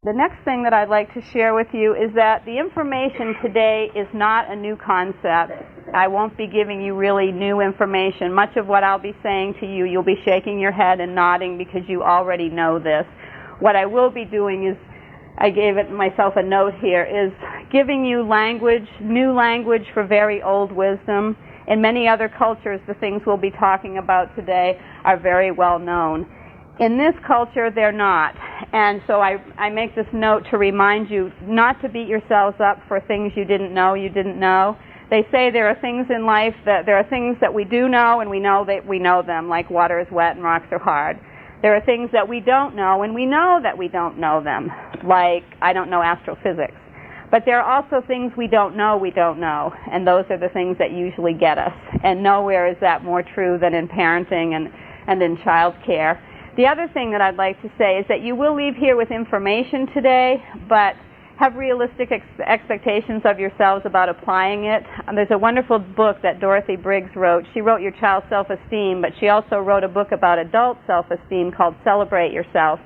The next thing that I'd like to share with you is that the information today is not a new concept. I won't be giving you really new information. Much of what I'll be saying to you, you'll be shaking your head and nodding because you already know this. What I will be doing is, I gave it myself a note here, is giving you language, new language for very old wisdom. In many other cultures, the things we'll be talking about today are very well known. In this culture, they're not. And so I make this note to remind you not to beat yourselves up for things you didn't know. They say there are things in life that there are things that we do know, and we know that we know them, like water is wet and rocks are hard. There are things that we don't know, and we know that we don't know them, like, I don't know astrophysics. But there are also things we don't know, and those are the things that usually get us. And nowhere is that more true than in parenting and in child care. The other thing that I'd like to say is that you will leave here with information today, but have realistic expectations of yourselves about applying it. There's a wonderful book that Dorothy Briggs wrote. She wrote Your Child's Self-Esteem, but she also wrote a book about adult self-esteem called Celebrate Yourself.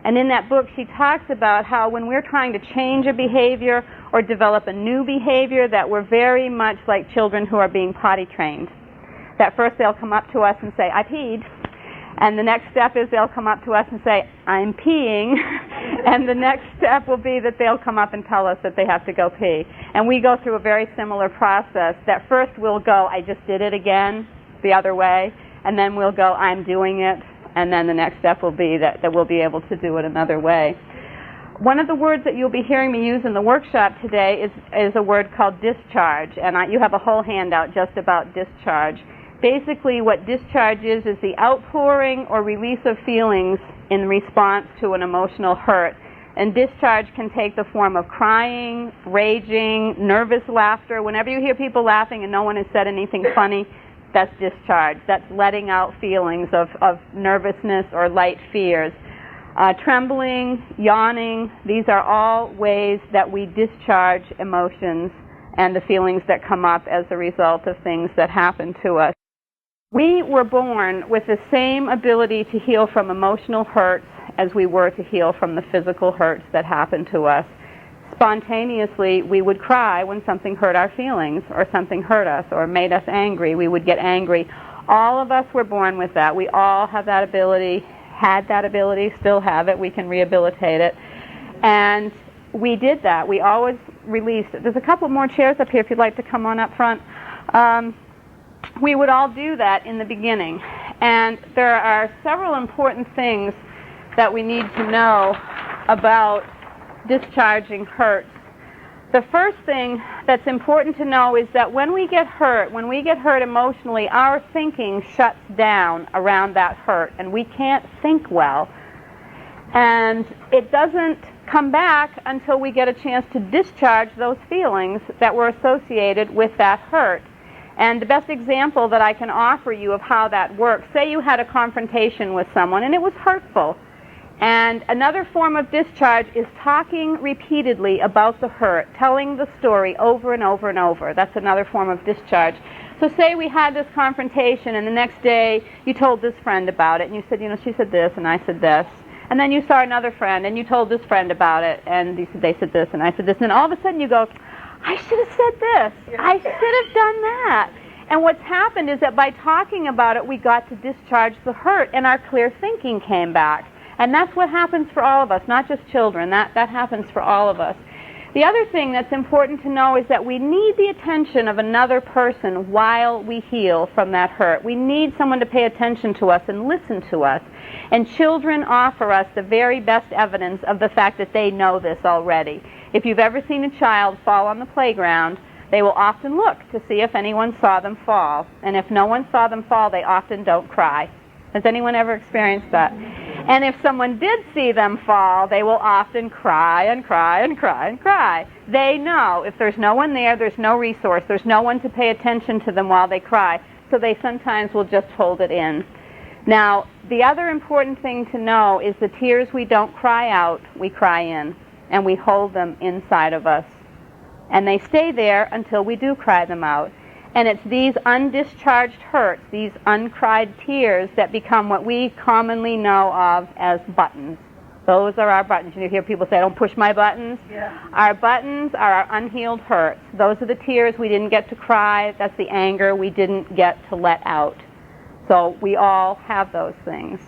And in that book, she talks about how when we're trying to change a behavior or develop a new behavior, that we're very much like children who are being potty trained. That first they'll come up to us and say, I peed. And the next step is they'll come up to us and say, I'm peeing. And the next step will be that they'll come up and tell us that they have to go pee. And we go through a very similar process. That first we'll go, I just did it again, the other way. And then we'll go, I'm doing it. And then the next step will be that we'll be able to do it another way. One of the words that you'll be hearing me use in the workshop today is a word called discharge. And you have a whole handout just about discharge. Basically, what discharge is the outpouring or release of feelings in response to an emotional hurt. And discharge can take the form of crying, raging, nervous laughter. Whenever you hear people laughing and no one has said anything funny, that's discharge. That's letting out feelings of nervousness or light fears. Trembling, yawning, these are all ways that we discharge emotions and the feelings that come up as a result of things that happen to us. We were born with the same ability to heal from emotional hurts as we were to heal from the physical hurts that happened to us. Spontaneously, we would cry when something hurt our feelings or something hurt us or made us angry. We would get angry. All of us were born with that. We all have that ability, had that ability, still have it. We can rehabilitate it. And we did that. We always released it. There's a couple more chairs up here if you'd like to come on up front. We would all do that in the beginning. And there are several important things that we need to know about discharging hurts. The first thing that's important to know is that when we get hurt emotionally, our thinking shuts down around that hurt, and we can't think well. And it doesn't come back until we get a chance to discharge those feelings that were associated with that hurt. And the best example that I can offer you of how that works, say you had a confrontation with someone and it was hurtful. And another form of discharge is talking repeatedly about the hurt, telling the story over and over and over. That's another form of discharge. So say we had this confrontation and the next day you told this friend about it and you said, she said this and I said this. And then you saw another friend and you told this friend about it and they said this and I said this. And then all of a sudden you go, I should have said this. I should have done that. And what's happened is that by talking about it, we got to discharge the hurt and our clear thinking came back. And that's what happens for all of us, not just children. That happens for all of us. The other thing that's important to know is that we need the attention of another person while we heal from that hurt. We need someone to pay attention to us and listen to us. And children offer us the very best evidence of the fact that they know this already. If you've ever seen a child fall on the playground, they will often look to see if anyone saw them fall. And if no one saw them fall, they often don't cry. Has anyone ever experienced that? And if someone did see them fall, they will often cry and cry and cry and cry. They know if there's no one there, there's no resource, there's no one to pay attention to them while they cry. So they sometimes will just hold it in. Now, the other important thing to know is the tears we don't cry out, we cry in. And we hold them inside of us. And they stay there until we do cry them out. And it's these undischarged hurts, these uncried tears, that become what we commonly know of as buttons. Those are our buttons. You hear people say, don't push my buttons. Yeah. Our buttons are our unhealed hurts. Those are the tears we didn't get to cry. That's the anger we didn't get to let out. So we all have those things.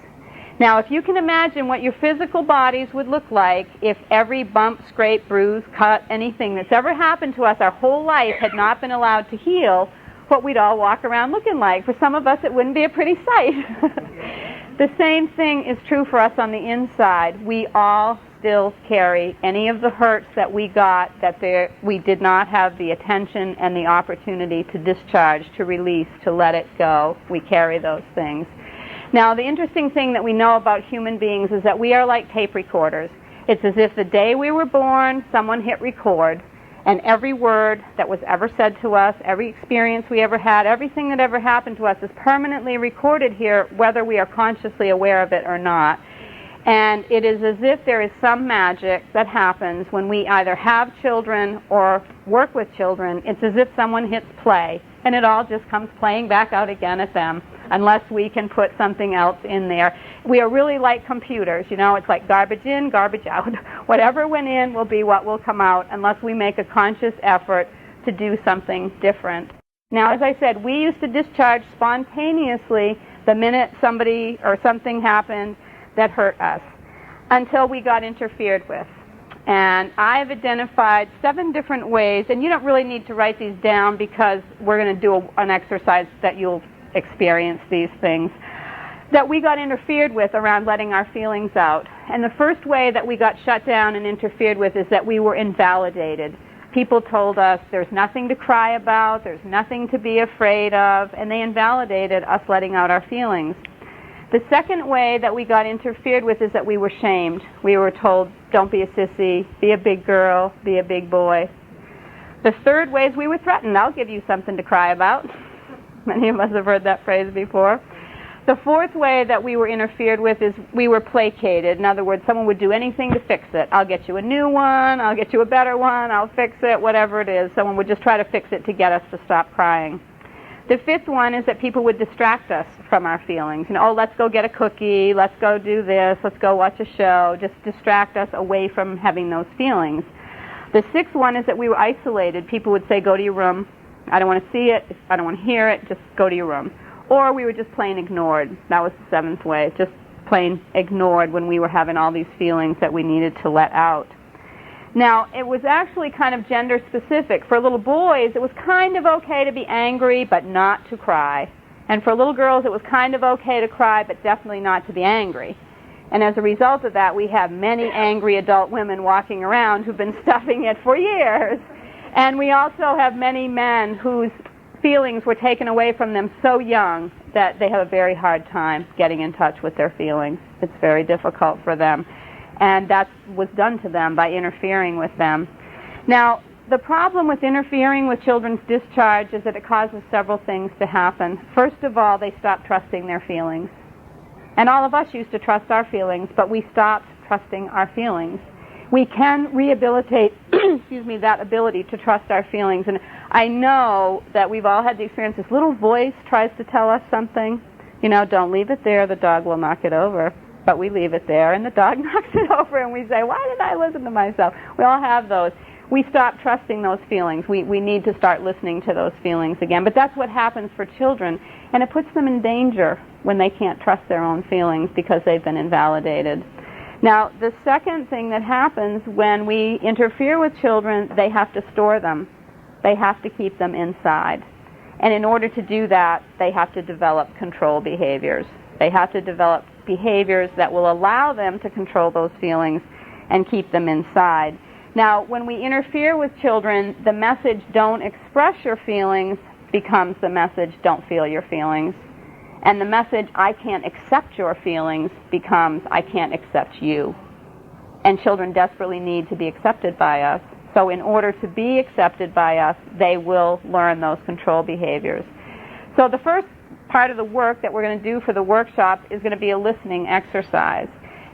Now, if you can imagine what your physical bodies would look like if every bump, scrape, bruise, cut, anything that's ever happened to us our whole life had not been allowed to heal, what we'd all walk around looking like. For some of us, it wouldn't be a pretty sight. The same thing is true for us on the inside. We all still carry any of the hurts that we got that we did not have the attention and the opportunity to discharge, to release, to let it go. We carry those things. Now, the interesting thing that we know about human beings is that we are like tape recorders. It's as if the day we were born, someone hit record, and every word that was ever said to us, every experience we ever had, everything that ever happened to us is permanently recorded here, whether we are consciously aware of it or not. And it is as if there is some magic that happens when we either have children or work with children. It's as if someone hits play, and it all just comes playing back out again at them, unless we can put something else in there. We are really like computers, it's like garbage in, garbage out. Whatever went in will be what will come out, unless we make a conscious effort to do something different. Now, as I said, we used to discharge spontaneously the minute somebody or something happened that hurt us, until we got interfered with. And I've identified 7 different ways, and you don't really need to write these down because we're going to do an exercise that you'll experience these things, that we got interfered with around letting our feelings out. And the first way that we got shut down and interfered with is that we were invalidated. People told us there's nothing to cry about, there's nothing to be afraid of, and they invalidated us letting out our feelings. The second way that we got interfered with is that we were shamed. We were told, don't be a sissy, be a big girl, be a big boy. The third way is we were threatened. I'll give you something to cry about. Many of us have heard that phrase before. The fourth way that we were interfered with is we were placated. In other words, someone would do anything to fix it. I'll get you a new one, I'll get you a better one, I'll fix it, whatever it is. Someone would just try to fix it to get us to stop crying. The fifth one is that people would distract us from our feelings. Let's go get a cookie, let's go do this, let's go watch a show, just distract us away from having those feelings. The sixth one is that we were isolated. People would say, go to your room. I don't want to see it, I don't want to hear it, just go to your room. Or we were just plain ignored. That was the seventh way, just plain ignored when we were having all these feelings that we needed to let out. Now, it was actually kind of gender specific. For little boys, it was kind of okay to be angry, but not to cry. And for little girls, it was kind of okay to cry, but definitely not to be angry. And as a result of that, we have many angry adult women walking around who've been stuffing it for years. And we also have many men whose feelings were taken away from them so young that they have a very hard time getting in touch with their feelings. It's very difficult for them. And that was done to them by interfering with them. Now, the problem with interfering with children's discharge is that it causes several things to happen. First of all, they stop trusting their feelings. And all of us used to trust our feelings, but we stopped trusting our feelings. We can rehabilitate that ability to trust our feelings. And I know that we've all had the experience. This little voice tries to tell us something. Don't leave it there, the dog will knock it over. But we leave it there, and the dog knocks it over, and we say, why did I listen to myself? We all have those. We stop trusting those feelings. We need to start listening to those feelings again. But that's what happens for children, and it puts them in danger when they can't trust their own feelings because they've been invalidated. Now, the second thing that happens when we interfere with children, they have to store them. They have to keep them inside. And in order to do that, they have to develop control behaviors. They have to develop behaviors that will allow them to control those feelings and keep them inside. Now, when we interfere with children, the message, don't express your feelings, becomes the message, don't feel your feelings. And the message, I can't accept your feelings, becomes, I can't accept you. And children desperately need to be accepted by us. So in order to be accepted by us, they will learn those control behaviors. So the first part of the work that we're going to do for the workshop is going to be a listening exercise.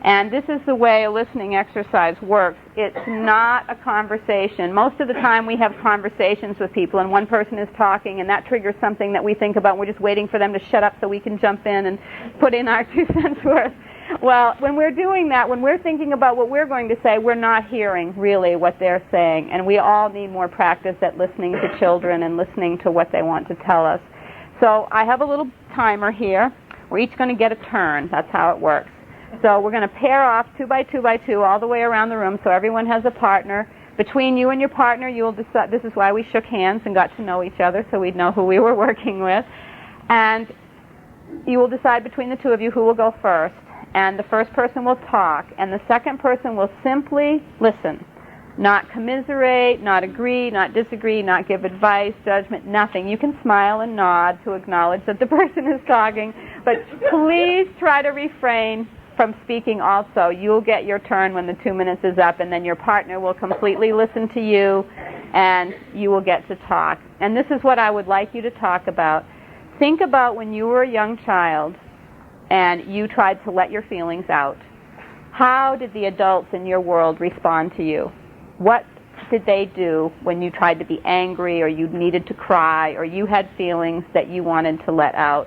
And this is the way a listening exercise works. It's not a conversation. Most of the time we have conversations with people and one person is talking and that triggers something that we think about. We're just waiting for them to shut up so we can jump in and put in our 2 cents worth. Well, when we're doing that, when we're thinking about what we're going to say, we're not hearing really what they're saying. And we all need more practice at listening to children and listening to what they want to tell us. So I have a little timer here. We're each going to get a turn. That's how it works. So we're going to pair off 2 by 2 by 2 all the way around the room so everyone has a partner. Between you and your partner, you will decide. This is why we shook hands and got to know each other, so we'd know who we were working with. And you will decide between the two of you who will go first. And the first person will talk, and the second person will simply listen. Not commiserate, not agree, not disagree, not give advice, judgment, nothing. You can smile and nod to acknowledge that the person is talking, but please try to refrain from speaking also. You'll get your turn when the 2 minutes is up, and then your partner will completely listen to you, and you will get to talk. And this is what I would like you to talk about. Think about when you were a young child and you tried to let your feelings out. How did the adults in your world respond to you? What did they do when you tried to be angry or you needed to cry or you had feelings that you wanted to let out?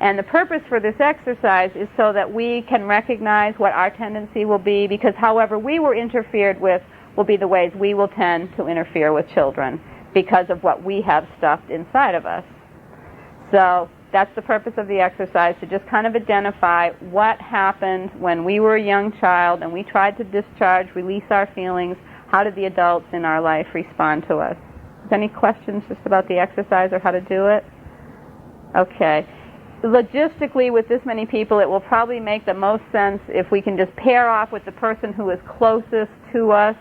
And the purpose for this exercise is so that we can recognize what our tendency will be, because however we were interfered with will be the ways we will tend to interfere with children because of what we have stuffed inside of us. So that's the purpose of the exercise, to just kind of identify what happened when we were a young child and we tried to discharge, release our feelings. How did the adults in our life respond to us? Any questions just about the exercise or how to do it? Okay. Logistically, with this many people, it will probably make the most sense if we can just pair off with the person who is closest to us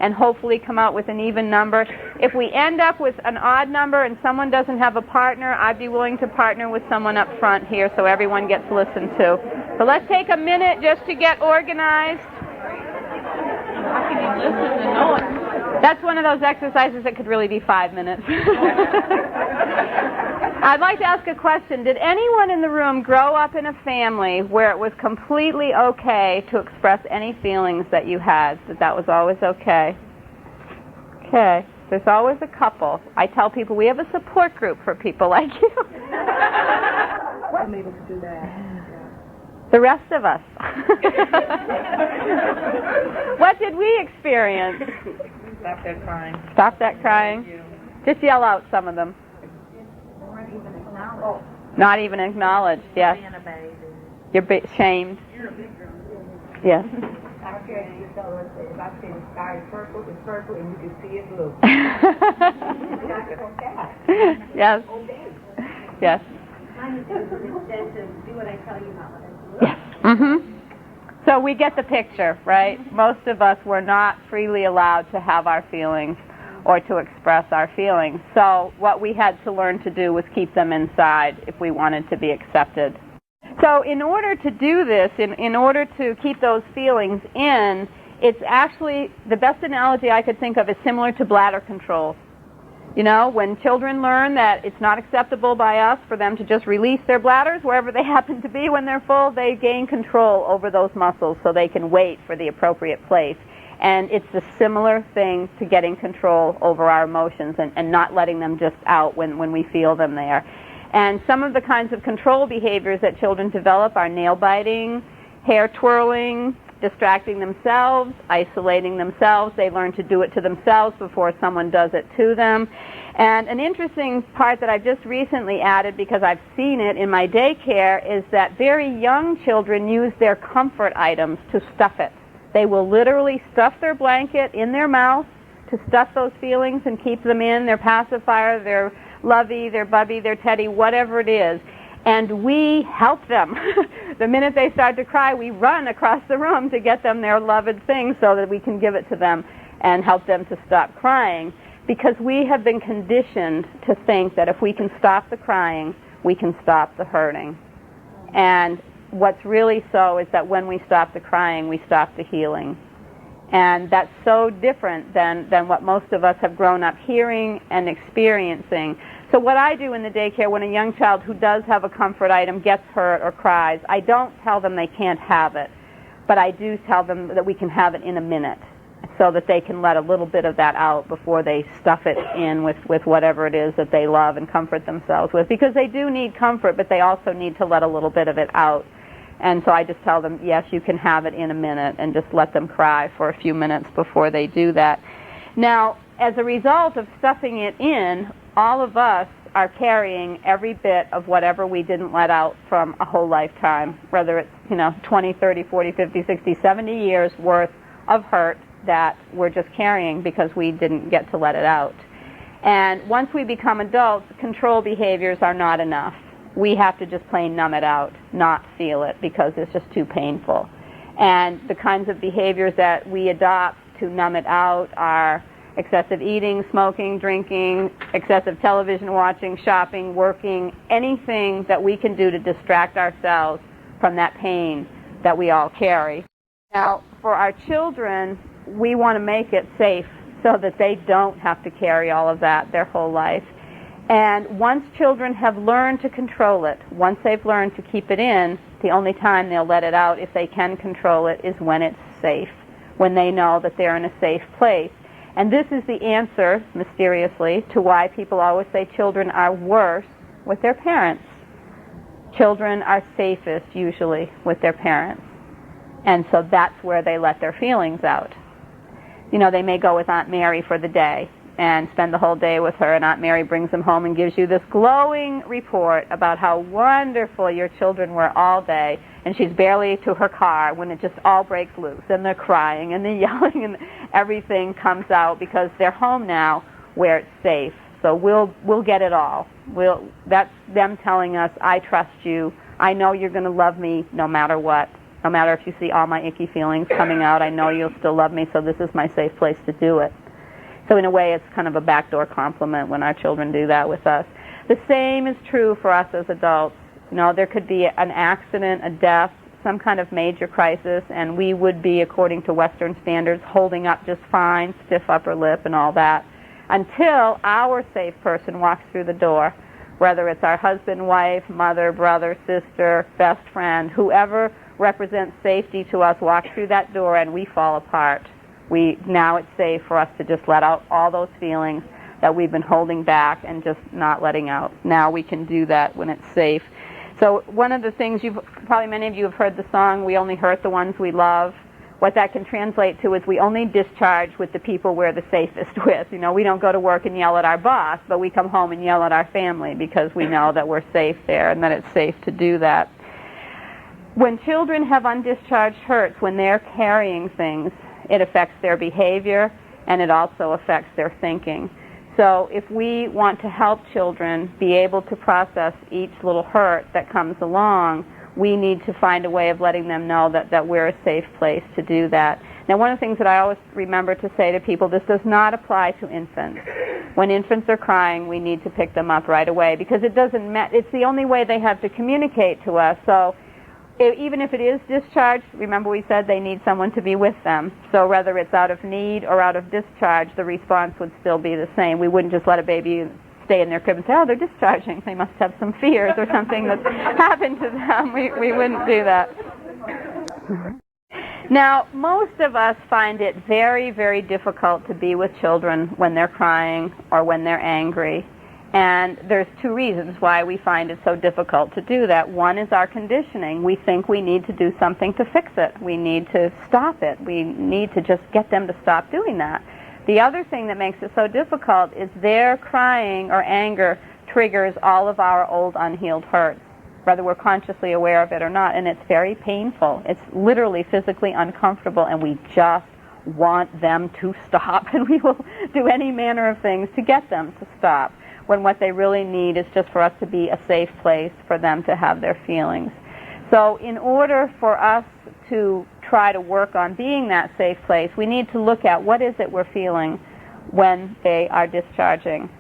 and hopefully come out with an even number. If we end up with an odd number and someone doesn't have a partner, I'd be willing to partner with someone up front here so everyone gets listened to. So let's take a minute just to get organized. How can you listen and know it? That's one of those exercises that could really be 5 minutes. I'd like to ask a question. Did anyone in the room grow up in a family where it was completely okay to express any feelings that you had, that was always okay? Okay. There's always a couple. I tell people we have a support group for people like you. I'm able to do that. The rest of us. What did we experience? Stop that crying. Stop that crying. Just yell out some of them. Not even acknowledged, yes. Being a baby. You're shamed. Yes. I can't just tell her that if I say the sky is purple, it's purple, and you can see it blue. Yes. Yes. Mine is instead to do what I tell you, not what I do. Yes. Mm-hmm. So we get the picture, right? Most of us were not freely allowed to have our feelings or to express our feelings. So what we had to learn to do was keep them inside if we wanted to be accepted. So in order to do this, in order to keep those feelings in, it's actually, the best analogy I could think of is similar to bladder control. You know, when children learn that it's not acceptable by us for them to just release their bladders wherever they happen to be when they're full, they gain control over those muscles so they can wait for the appropriate place. And it's a similar thing to getting control over our emotions and not letting them just out when we feel them there. And some of the kinds of control behaviors that children develop are nail biting, hair twirling, distracting themselves, isolating themselves. They learn to do it to themselves before someone does it to them. And an interesting part that I've just recently added, because I've seen it in my daycare, is that very young children use their comfort items to stuff it. They will literally stuff their blanket in their mouth to stuff those feelings and keep them in, their pacifier, their lovey, their bubby, their teddy, whatever it is. And we help them. The minute they start to cry, we run across the room to get them their loved thing so that we can give it to them and help them to stop crying. Because we have been conditioned to think that if we can stop the crying, we can stop the hurting. And what's really so is that when we stop the crying, we stop the healing. And that's so different than what most of us have grown up hearing and experiencing. So what I do in the daycare when a young child who does have a comfort item gets hurt or cries, I don't tell them they can't have it, but I do tell them that we can have it in a minute so that they can let a little bit of that out before they stuff it in with whatever it is that they love and comfort themselves with. Because they do need comfort, but they also need to let a little bit of it out. And so I just tell them, yes, you can have it in a minute, and just let them cry for a few minutes before they do that. Now, as a result of stuffing it in, all of us are carrying every bit of whatever we didn't let out from a whole lifetime, whether it's 20, 30, 40, 50, 60, 70 years worth of hurt that we're just carrying because we didn't get to let it out. And once we become adults, control behaviors are not enough. We have to just plain numb it out, not feel it, because it's just too painful. And the kinds of behaviors that we adopt to numb it out are excessive eating, smoking, drinking, excessive television watching, shopping, working, anything that we can do to distract ourselves from that pain that we all carry. Now, for our children, we want to make it safe so that they don't have to carry all of that their whole life. And once children have learned to control it, once they've learned to keep it in, the only time they'll let it out, if they can control it, is when it's safe, when they know that they're in a safe place. And this is the answer, mysteriously, to why people always say children are worse with their parents. Children are safest, usually, with their parents. And so that's where they let their feelings out. They may go with Aunt Mary for the day and spend the whole day with her, and Aunt Mary brings them home and gives you this glowing report about how wonderful your children were all day, and she's barely to her car when it just all breaks loose, and they're crying and they're yelling, and everything comes out because they're home now where it's safe. So we'll get it all. That's them telling us, I trust you, I know you're going to love me no matter what. No matter if you see all my icky feelings coming out, I know you'll still love me, so this is my safe place to do it. So in a way, it's kind of a backdoor compliment when our children do that with us. The same is true for us as adults. There could be an accident, a death, some kind of major crisis, and we would be, according to Western standards, holding up just fine, stiff upper lip and all that, until our safe person walks through the door, whether it's our husband, wife, mother, brother, sister, best friend, whoever represents safety to us walks through that door and we fall apart. Now it's safe for us to just let out all those feelings that we've been holding back and just not letting out. Now we can do that when it's safe. So one of the things probably many of you have heard the song, We Only Hurt the Ones We Love. What that can translate to is we only discharge with the people we're the safest with. We don't go to work and yell at our boss, but we come home and yell at our family because we know that we're safe there and that it's safe to do that. When children have undischarged hurts, when they're carrying things, it affects their behavior and it also affects their thinking. So if we want to help children be able to process each little hurt that comes along, we need to find a way of letting them know that we're a safe place to do that. Now, one of the things that I always remember to say to people, this does not apply to infants. When infants are crying, we need to pick them up right away because it's the only way they have to communicate to us. So even if it is discharged, remember we said they need someone to be with them. So whether it's out of need or out of discharge, the response would still be the same. We wouldn't just let a baby stay in their crib and say, oh, they're discharging. They must have some fears or something that's happened to them. We wouldn't do that. Now, most of us find it very, very difficult to be with children when they're crying or when they're angry. And there's two reasons why we find it so difficult to do that. One is our conditioning. We think we need to do something to fix it. We need to stop it. We need to just get them to stop doing that. The other thing that makes it so difficult is their crying or anger triggers all of our old unhealed hurts, whether we're consciously aware of it or not, and it's very painful. It's literally physically uncomfortable, and we just want them to stop, and we will do any manner of things to get them to stop, when what they really need is just for us to be a safe place for them to have their feelings. So in order for us to try to work on being that safe place, we need to look at what is it we're feeling when they are discharging.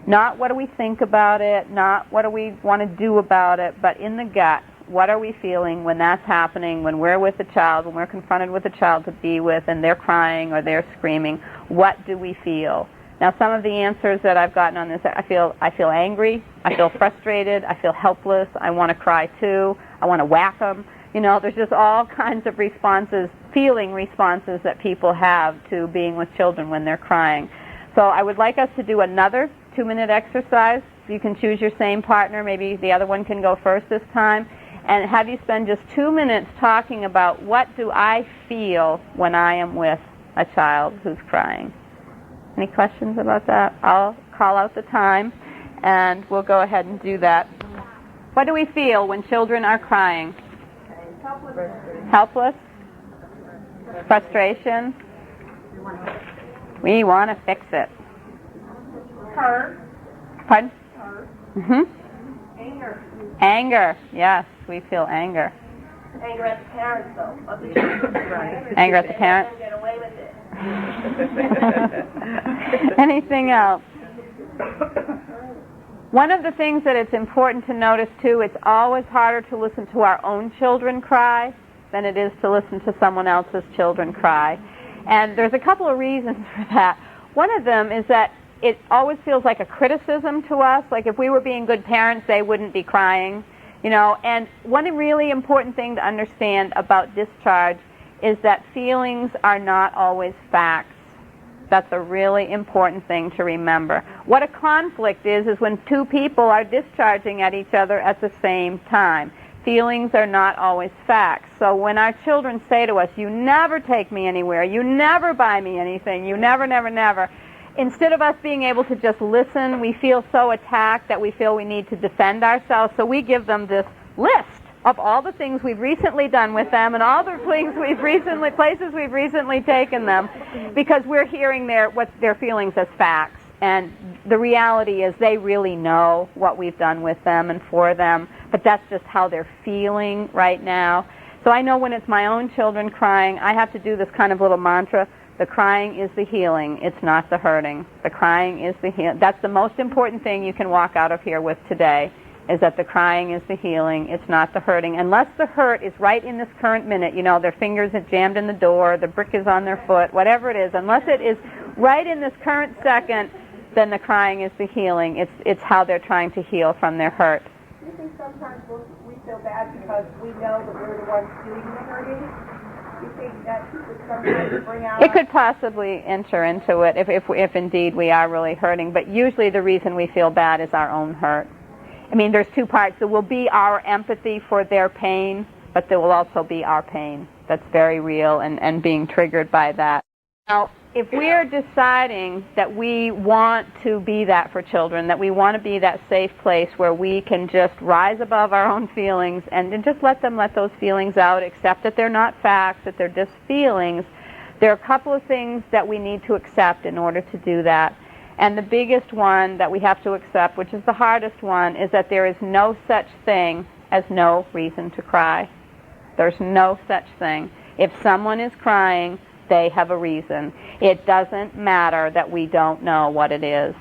Not what do we think about it, not what do we want to do about it, but in the gut, what are we feeling when that's happening, when we're with a child, when we're confronted with a child to be with and they're crying or they're screaming, what do we feel? Now, some of the answers that I've gotten on this, I feel angry, I feel frustrated, I feel helpless, I want to cry too, I want to whack them. There's just all kinds of responses, feeling responses that people have to being with children when they're crying. So I would like us to do another 2-minute exercise. You can choose your same partner. Maybe the other one can go first this time. and have you spend just 2 minutes talking about what do I feel when I am with a child who's crying. Any questions about that? I'll call out the time, and we'll go ahead and do that. What do we feel when children are crying? Helpless? Frustration? We want to fix it. Hurt. Pardon? Hurt. Anger. Anger. Yes, we feel anger. Anger at the parents, though. Anger at the parents? Get away with it. Anything else? One of the things that it's important to notice, too, it's always harder to listen to our own children cry than it is to listen to someone else's children cry. And there's a couple of reasons for that. One of them is that it always feels like a criticism to us, like if we were being good parents, they wouldn't be crying, you know. And one really important thing to understand about discharge is that feelings are not always facts. That's a really important thing to remember. What a conflict is when two people are discharging at each other at the same time. Feelings are not always facts. So when our children say to us, you never take me anywhere, you never buy me anything, you never, never, never, instead of us being able to just listen, we feel so attacked that we feel we need to defend ourselves. So we give them this list of all the things we've recently done with them and all the things places we've recently taken them, because we're hearing their feelings as facts. And the reality is they really know what we've done with them and for them, but that's just how they're feeling right now. So I know when it's my own children crying, I have to do this kind of little mantra: the crying is the healing, it's not the hurting. The crying is the healing. That's the most important thing you can walk out of here with today, is that the crying is the healing, it's not the hurting. Unless the hurt is right in this current minute, you know, their fingers are jammed in the door, the brick is on their foot, whatever it is, unless it is right in this current second, then the crying is the healing. It's how they're trying to heal from their hurt. Do you think sometimes we feel bad because we know that we're the ones doing the hurting? Do you think that could sometimes bring out... It could possibly enter into it if indeed we are really hurting, but usually the reason we feel bad is our own hurt. I mean, there's two parts. There will be our empathy for their pain, but there will also be our pain that's very real and being triggered by that. Now, if we're deciding that we want to be that for children, that we want to be that safe place where we can just rise above our own feelings and just let those feelings out, accept that they're not facts, that they're just feelings, there are a couple of things that we need to accept in order to do that. And the biggest one that we have to accept, which is the hardest one, is that there is no such thing as no reason to cry. There's no such thing. If someone is crying, they have a reason. It doesn't matter that we don't know what it is.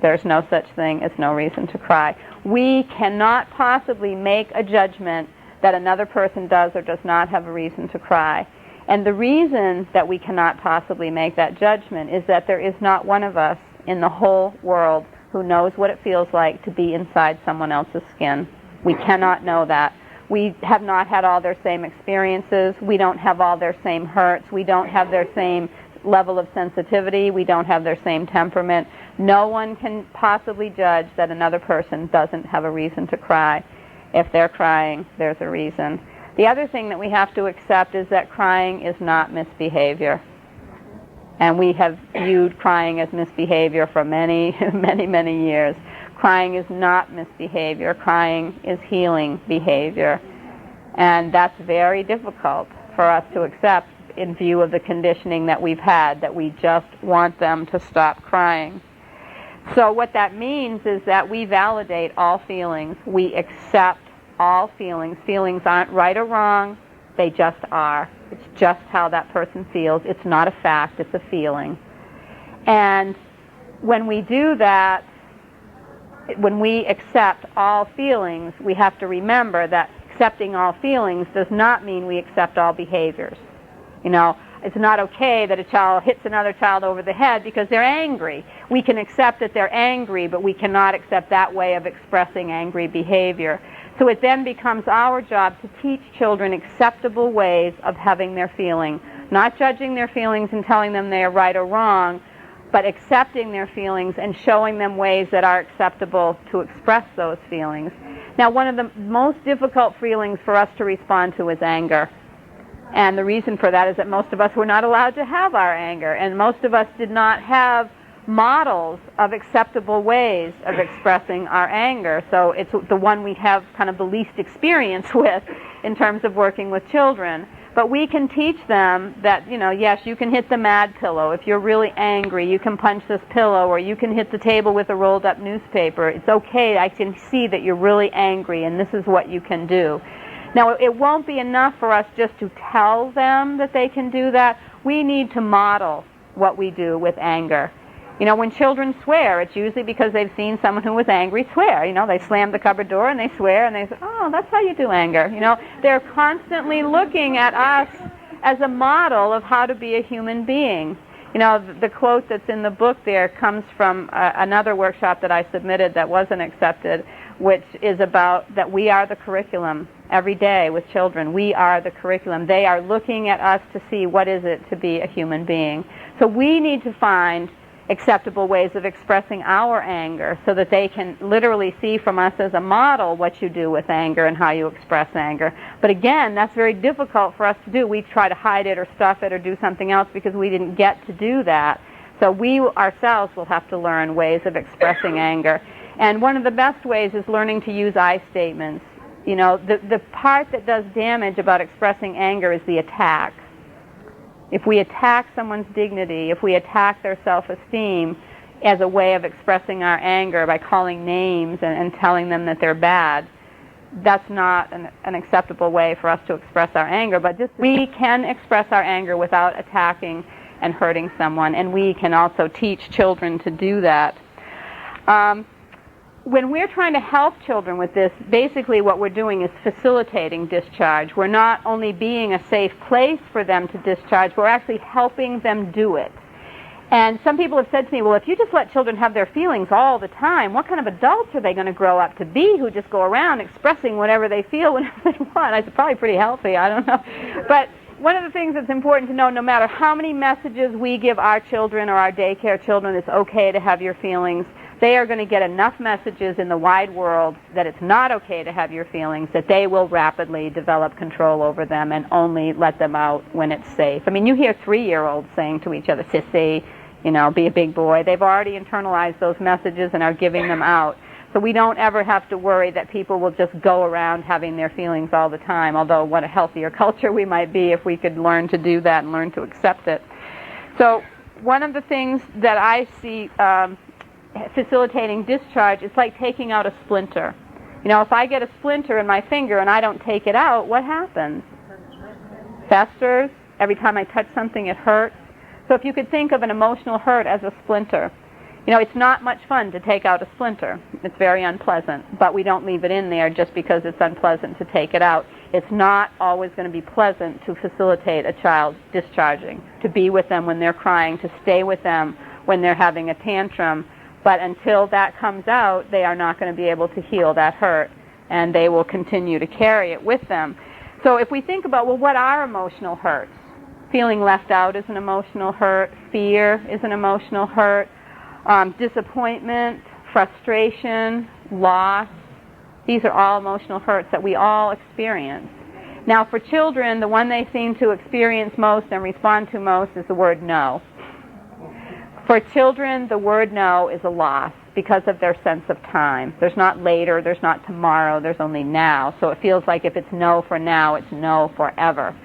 There's no such thing as no reason to cry. We cannot possibly make a judgment that another person does or does not have a reason to cry. And the reason that we cannot possibly make that judgment is that there is not one of us in the whole world who knows what it feels like to be inside someone else's skin. We cannot know that. We have not had all their same experiences. We don't have all their same hurts. We don't have their same level of sensitivity. We don't have their same temperament. No one can possibly judge that another person doesn't have a reason to cry. If they're crying, there's a reason. The other thing that we have to accept is that crying is not misbehavior. And we have viewed crying as misbehavior for many, many, many years. Crying is not misbehavior. Crying is healing behavior. And that's very difficult for us to accept in view of the conditioning that we've had, that we just want them to stop crying. So what that means is that we validate all feelings. We accept all feelings. Feelings aren't right or wrong. They just are. It's just how that person feels. It's not a fact. It's a feeling. And when we do that, when we accept all feelings, we have to remember that accepting all feelings does not mean we accept all behaviors. You know, it's not okay that a child hits another child over the head because they're angry. We can accept that they're angry, but we cannot accept that way of expressing angry behavior. So it then becomes our job to teach children acceptable ways of having their feeling, not judging their feelings and telling them they are right or wrong, but accepting their feelings and showing them ways that are acceptable to express those feelings. Now, one of the most difficult feelings for us to respond to is anger. And the reason for that is that most of us were not allowed to have our anger, and most of us did not have models of acceptable ways of expressing our anger. So it's the one we have kind of the least experience with in terms of working with children. But we can teach them that, yes, you can hit the mad pillow. If you're really angry, you can punch this pillow, or you can hit the table with a rolled up newspaper. It's okay, I can see that you're really angry, and this is what you can do. Now, it won't be enough for us just to tell them that they can do that. We need to model what we do with anger. When children swear, it's usually because they've seen someone who was angry swear. They slam the cupboard door and they swear, and they say, oh, that's how you do anger. They're constantly looking at us as a model of how to be a human being. The quote that's in the book there comes from another workshop that I submitted that wasn't accepted, which is about that we are the curriculum every day with children. We are the curriculum. They are looking at us to see what is it to be a human being. So we need to find acceptable ways of expressing our anger so that they can literally see from us as a model what you do with anger and how you express anger. But again, that's very difficult for us to do. We try to hide it or stuff it or do something else because we didn't get to do that. So we ourselves will have to learn ways of expressing anger. And one of the best ways is learning to use I statements. The part that does damage about expressing anger is the attack. If we attack someone's dignity, if we attack their self-esteem as a way of expressing our anger by calling names and telling them that they're bad, that's not an acceptable way for us to express our anger. But we can express our anger without attacking and hurting someone, and we can also teach children to do that. When we're trying to help children with this, basically what we're doing is facilitating discharge. We're not only being a safe place for them to discharge, we're actually helping them do it. And some people have said to me, well, if you just let children have their feelings all the time, what kind of adults are they going to grow up to be who just go around expressing whatever they feel whenever they want? I said, probably pretty healthy, I don't know. But one of the things that's important to know, no matter how many messages we give our children or our daycare children, it's okay to have your feelings, they are going to get enough messages in the wide world that it's not okay to have your feelings, that they will rapidly develop control over them and only let them out when it's safe. I mean, you hear 3-year-olds saying to each other, sissy, be a big boy. They've already internalized those messages and are giving them out. So we don't ever have to worry that people will just go around having their feelings all the time, although what a healthier culture we might be if we could learn to do that and learn to accept it. So one of the things that I see facilitating discharge, it's like taking out a splinter. If I get a splinter in my finger and I don't take it out, what happens? Festers. Every time I touch something, it hurts. So if you could think of an emotional hurt as a splinter, it's not much fun to take out a splinter. It's very unpleasant, but we don't leave it in there just because it's unpleasant to take it out. It's not always going to be pleasant to facilitate a child discharging, to be with them when they're crying, to stay with them when they're having a tantrum. But until that comes out, they are not going to be able to heal that hurt, and they will continue to carry it with them. So if we think about, well, what are emotional hurts? Feeling left out is an emotional hurt. Fear is an emotional hurt. Disappointment, frustration, loss. These are all emotional hurts that we all experience. Now, for children, the one they seem to experience most and respond to most is the word no. For children, the word no is a loss because of their sense of time. There's not later, there's not tomorrow, there's only now. So it feels like if it's no for now, it's no forever.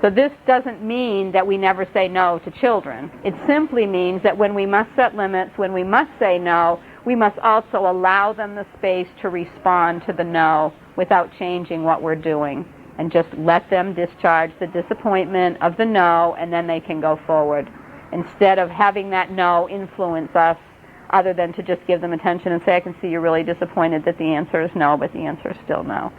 So this doesn't mean that we never say no to children. It simply means that when we must set limits, when we must say no, we must also allow them the space to respond to the no without changing what we're doing. And just let them discharge the disappointment of the no, and then they can go forward. Instead of having that no influence us, other than to just give them attention and say, I can see you're really disappointed that the answer is no, but the answer is still no.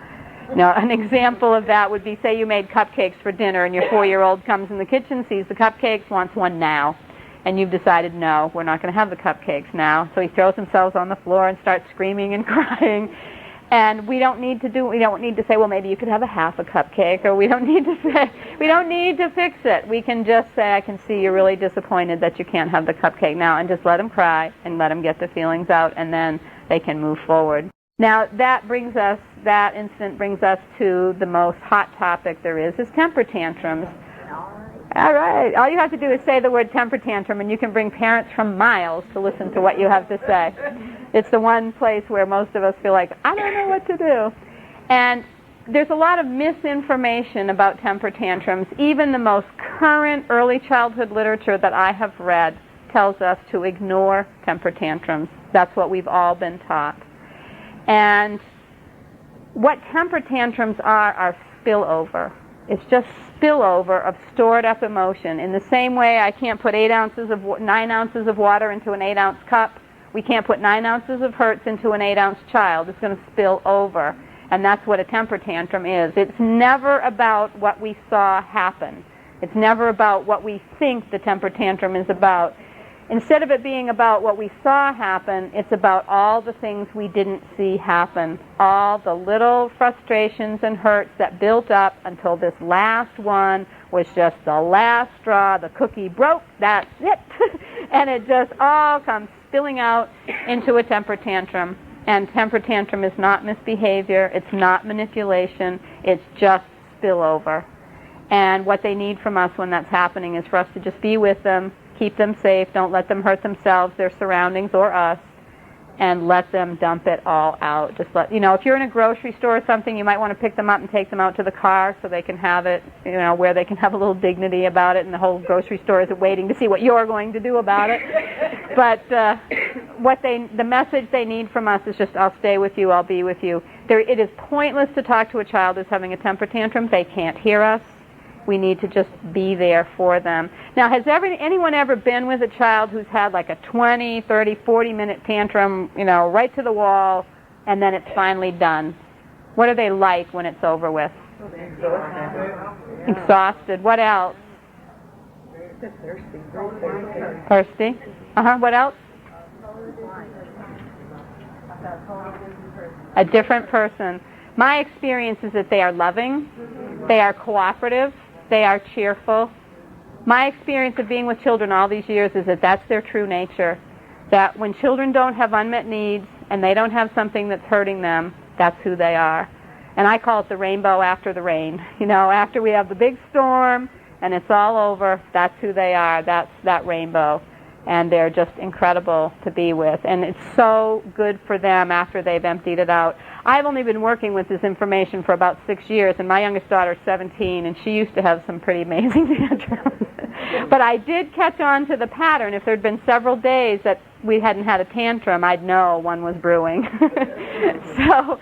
Now, an example of that would be, say you made cupcakes for dinner, and your 4-year-old comes in the kitchen, sees the cupcakes, wants one now. And you've decided, no, we're not going to have the cupcakes now. So he throws himself on the floor and starts screaming and crying. And we don't need to say, well, maybe you could have a half a cupcake, or we don't need to fix it. We can just say, I can see you're really disappointed that you can't have the cupcake now, and just let them cry and let them get the feelings out, and then they can move forward. Now, that incident brings us to the most hot topic there is temper tantrums. All right. All you have to do is say the word temper tantrum, and you can bring parents from miles to listen to what you have to say. It's the one place where most of us feel like, I don't know what to do. And there's a lot of misinformation about temper tantrums. Even the most current early childhood literature that I have read tells us to ignore temper tantrums. That's what we've all been taught. And what temper tantrums are spillover. It's just spillover of stored up emotion. In the same way I can't put 9 ounces of water into an 8-ounce cup, we can't put 9 ounces of hurts into an 8-ounce child. It's going to spill over. And that's what a temper tantrum is. It's never about what we saw happen. It's never about what we think the temper tantrum is about. Instead of it being about what we saw happen, it's about all the things we didn't see happen, all the little frustrations and hurts that built up until this last one was just the last straw. The cookie broke, that's it. And it just all comes spilling out into a temper tantrum. And temper tantrum is not misbehavior, it's not manipulation, it's just spillover. And what they need from us when that's happening is for us to just be with them, keep them safe, don't let them hurt themselves, their surroundings, or us, and let them dump it all out. Just if you're in a grocery store or something, you might want to pick them up and take them out to the car so they can have it, where they can have a little dignity about it, and the whole grocery store is waiting to see what you're going to do about it. But the message they need from us is just, I'll stay with you, I'll be with you. It is pointless to talk to a child who's having a temper tantrum. They can't hear us. We need to just be there for them. Now, has anyone ever been with a child who's had like a 20, 30, 40-minute tantrum, right to the wall, and then it's finally done? What are they like when it's over with? Exhausted. What else? Thirsty. What else? A different person. My experience is that they are loving, they are cooperative, they are cheerful. My experience of being with children all these years is that that's their true nature. That when children don't have unmet needs and they don't have something that's hurting them, that's who they are. And I call it the rainbow after the rain. After we have the big storm and it's all over, that's who they are. That's that rainbow. And they're just incredible to be with. And it's so good for them after they've emptied it out. I've only been working with this information for about 6 years, and my youngest daughter's 17, and she used to have some pretty amazing tantrums. But I did catch on to the pattern. If there'd been several days that we hadn't had a tantrum, I'd know one was brewing. So,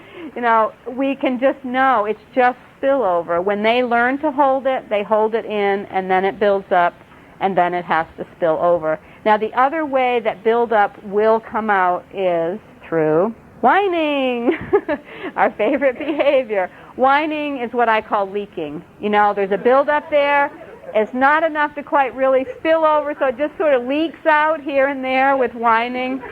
we can just know it's just spillover. When they learn to hold it, they hold it in, and then it builds up, and then it has to spill over. Now, the other way that buildup will come out is through whining, our favorite behavior. Whining is what I call leaking. There's a buildup there. It's not enough to quite really spill over, so it just sort of leaks out here and there with whining.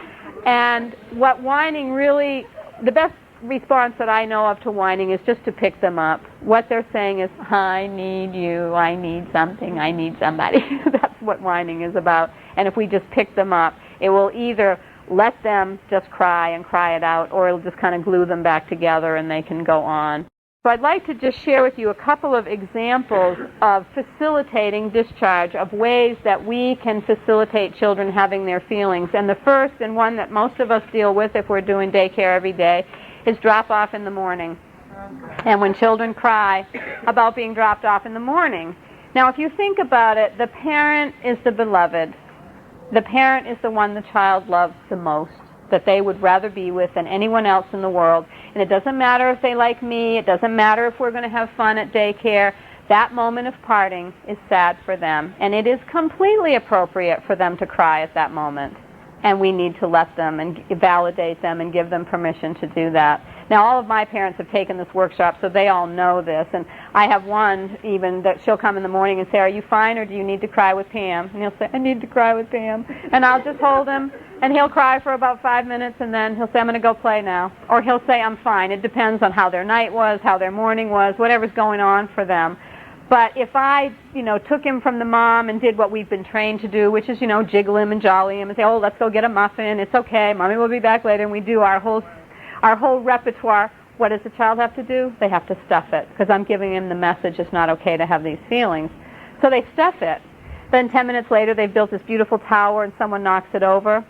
And what whining really, the best response that I know of to whining is just to pick them up. What they're saying is, I need you, I need something, I need somebody. That's what whining is about. And if we just pick them up, it will either let them just cry and cry it out, or it'll just kind of glue them back together and they can go on. So I'd like to just share with you a couple of examples of facilitating discharge, of ways that we can facilitate children having their feelings. And the first, and one that most of us deal with if we're doing daycare every day, is drop off in the morning. And when children cry about being dropped off in the morning. Now, if you think about it, the parent is the beloved. The parent is the one the child loves the most, that they would rather be with than anyone else in the world. And it doesn't matter if they like me, it doesn't matter if we're going to have fun at daycare. That moment of parting is sad for them. And it is completely appropriate for them to cry at that moment. And we need to let them and validate them and give them permission to do that. Now, all of my parents have taken this workshop, so they all know this. And I have one even that she'll come in the morning and say, "Are you fine, or do you need to cry with Pam?" And he'll say, "I need to cry with Pam." And I'll just hold him, and he'll cry for about 5 minutes, and then he'll say, "I'm going to go play now." Or he'll say, "I'm fine." It depends on how their night was, how their morning was, whatever's going on for them. But if I, took him from the mom and did what we've been trained to do, which is, jiggle him and jolly him and say, "Oh, let's go get a muffin. It's okay. Mommy will be back later." And we do our whole repertoire. What does the child have to do? They have to stuff it, because I'm giving him the message it's not okay to have these feelings. So they stuff it. Then 10 minutes later, they've built this beautiful tower and someone knocks it over.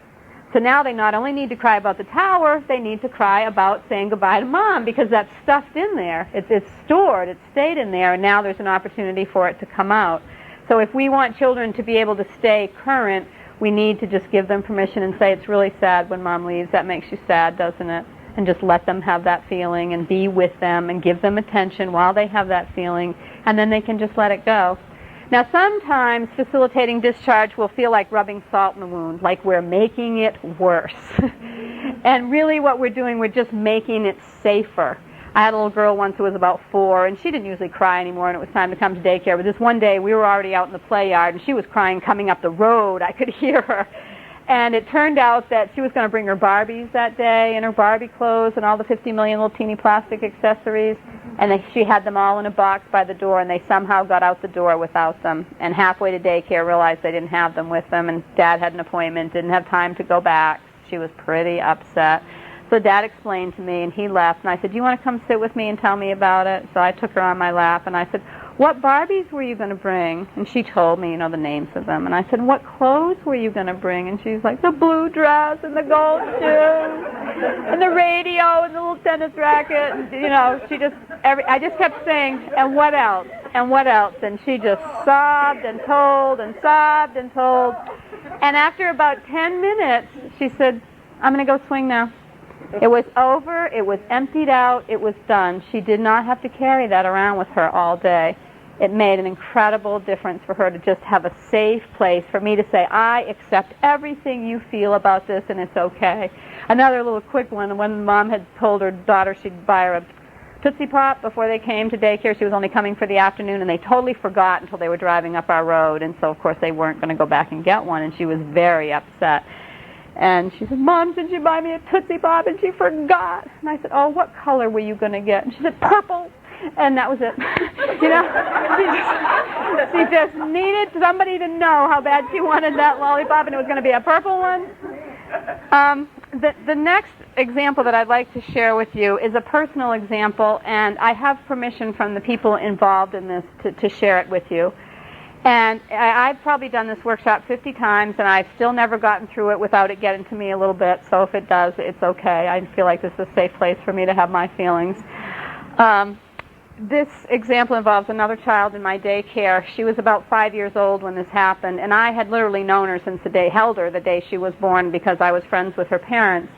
So now they not only need to cry about the tower, they need to cry about saying goodbye to mom, because that's stuffed in there. It's stored. It's stayed in there, and now there's an opportunity for it to come out. So if we want children to be able to stay current, we need to just give them permission and say, "It's really sad when mom leaves. That makes you sad, doesn't it?" And just let them have that feeling and be with them and give them attention while they have that feeling, and then they can just let it go. Now, sometimes facilitating discharge will feel like rubbing salt in the wound, like we're making it worse. And really what we're doing, we're just making it safer. I had a little girl once who was about 4, and she didn't usually cry anymore, and it was time to come to daycare. But this one day, we were already out in the play yard, and she was crying coming up the road. I could hear her. And it turned out that she was going to bring her Barbies that day, and her Barbie clothes, and all the 50 million little teeny plastic accessories. And she had them all in a box by the door, and they somehow got out the door without them. And halfway to daycare realized they didn't have them with them, and Dad had an appointment, didn't have time to go back. She was pretty upset. So Dad explained to me, and he left. And I said, "Do you want to come sit with me and tell me about it?" So I took her on my lap, and I said, "What Barbies were you going to bring?" And she told me, the names of them. And I said, "What clothes were you going to bring?" And she's like, "The blue dress and the gold shoes and the radio and the little tennis racket." And, I just kept saying, "And what else? And what else?" And she just sobbed and told and sobbed and told. And after about 10 minutes, she said, "I'm going to go swing now." It was over. It was emptied out. It was done. She did not have to carry that around with her all day. It made an incredible difference for her to just have a safe place for me to say, "I accept everything you feel about this, and it's okay." Another little quick one, when Mom had told her daughter she'd buy her a Tootsie Pop before they came to daycare. She was only coming for the afternoon, and they totally forgot until they were driving up our road. And so, of course, they weren't going to go back and get one, and she was very upset. And she said, "Mom, did you buy me a Tootsie Pop?" And she forgot. And I said, "Oh, what color were you going to get?" And she said, "Purple." And that was it. She just needed somebody to know how bad she wanted that lollipop, and it was going to be a purple one. The next example that I'd like to share with you is a personal example, and I have permission from the people involved in this to share it with you. And I've probably done this workshop 50 times, and I've still never gotten through it without it getting to me a little bit. So if it does, it's okay. I feel like this is a safe place for me to have my feelings. This example involves another child in my daycare. She was about 5 years old when this happened, and I had literally known her since held her the day she was born, because I was friends with her parents.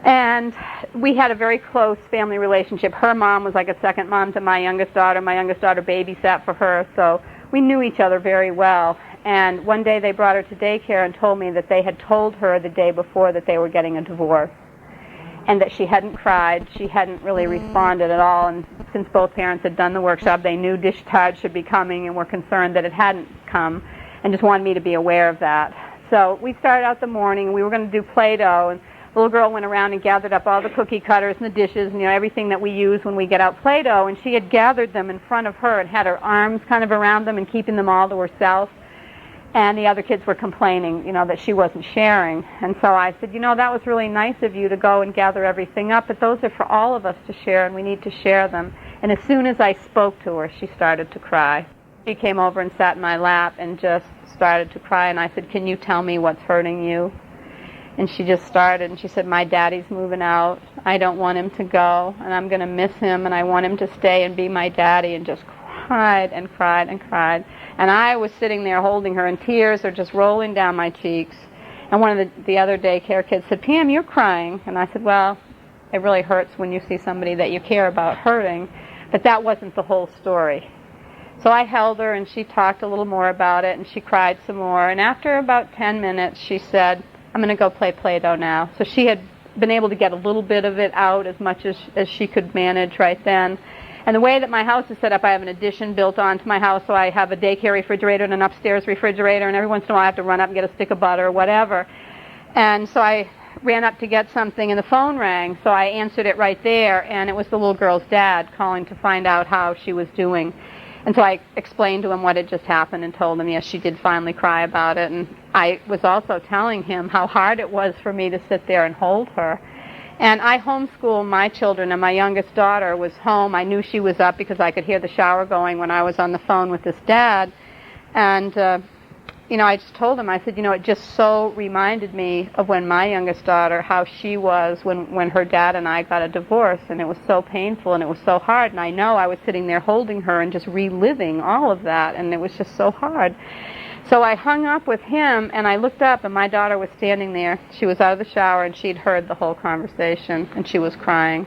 And we had a very close family relationship. Her mom was like a second mom to my youngest daughter. My youngest daughter babysat for her, so we knew each other very well. And one day they brought her to daycare and told me that they had told her the day before that they were getting a divorce, and that she hadn't cried. She hadn't really responded at all. And since both parents had done the workshop, they knew discharge should be coming and were concerned that it hadn't come, and just wanted me to be aware of that. So we started out the morning. We were going to do Play-Doh, and the little girl went around and gathered up all the cookie cutters and the dishes and everything that we use when we get out Play-Doh, and she had gathered them in front of her and had her arms kind of around them and keeping them all to herself. And the other kids were complaining, that she wasn't sharing. And so I said, that was really nice of you to go and gather everything up, but those are for all of us to share, and we need to share them. And as soon as I spoke to her, she started to cry. She came over and sat in my lap and just started to cry, and I said, "Can you tell me what's hurting you?" And she just started, and she said, "My daddy's moving out. I don't want him to go, and I'm going to miss him, and I want him to stay and be my daddy," and just cried and cried and cried. And I was sitting there holding her, and tears are just rolling down my cheeks. And one of the other daycare kids said, "Pam, you're crying." And I said, "Well, it really hurts when you see somebody that you care about hurting." But that wasn't the whole story. So I held her, and she talked a little more about it, and she cried some more. And after about 10 minutes, she said, "I'm going to go play Play-Doh now." So she had been able to get a little bit of it out as much as she could manage right then. And the way that my house is set up, I have an addition built onto my house, so I have a daycare refrigerator and an upstairs refrigerator, and every once in a while I have to run up and get a stick of butter or whatever. And so I ran up to get something, and the phone rang, so I answered it right there, and it was the little girl's dad calling to find out how she was doing. And so I explained to him what had just happened and told him, yes, she did finally cry about it. And I was also telling him how hard it was for me to sit there and hold her. And I homeschool my children, and my youngest daughter was home. I knew she was up because I could hear the shower going when I was on the phone with this dad. And, I just told him, I said, it just so reminded me of when my youngest daughter, how she was when her dad and I got a divorce. And it was so painful and it was so hard. And I know I was sitting there holding her and just reliving all of that. And it was just so hard. So I hung up with him, and I looked up, and my daughter was standing there. She was out of the shower, and she'd heard the whole conversation, and she was crying.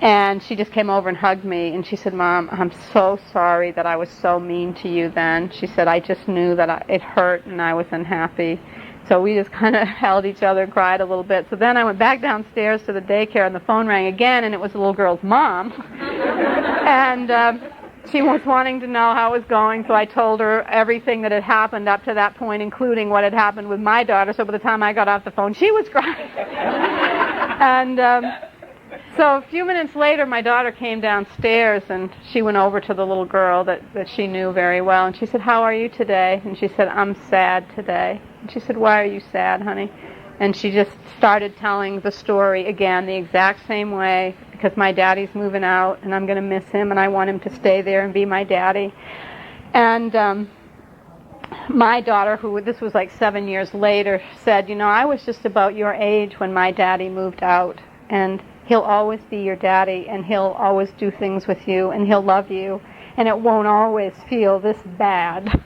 And she just came over and hugged me, and she said, Mom, I'm so sorry that I was so mean to you then. She said, I just knew that it hurt, and I was unhappy. So we just kind of held each other and cried a little bit. So then I went back downstairs to the daycare, and the phone rang again, and it was the little girl's mom. And she was wanting to know how it was going, so I told her everything that had happened up to that point, including what had happened with my daughter. So by the time I got off the phone, she was crying. And so a few minutes later, my daughter came downstairs, and she went over to the little girl that she knew very well. And she said, how are you today? And she said, I'm sad today. And she said, why are you sad, honey? And she just started telling the story again the exact same way, because my daddy's moving out, and I'm going to miss him, and I want him to stay there and be my daddy. And my daughter, this was like 7 years later, said, I was just about your age when my daddy moved out, and he'll always be your daddy, and he'll always do things with you, and he'll love you, and it won't always feel this bad.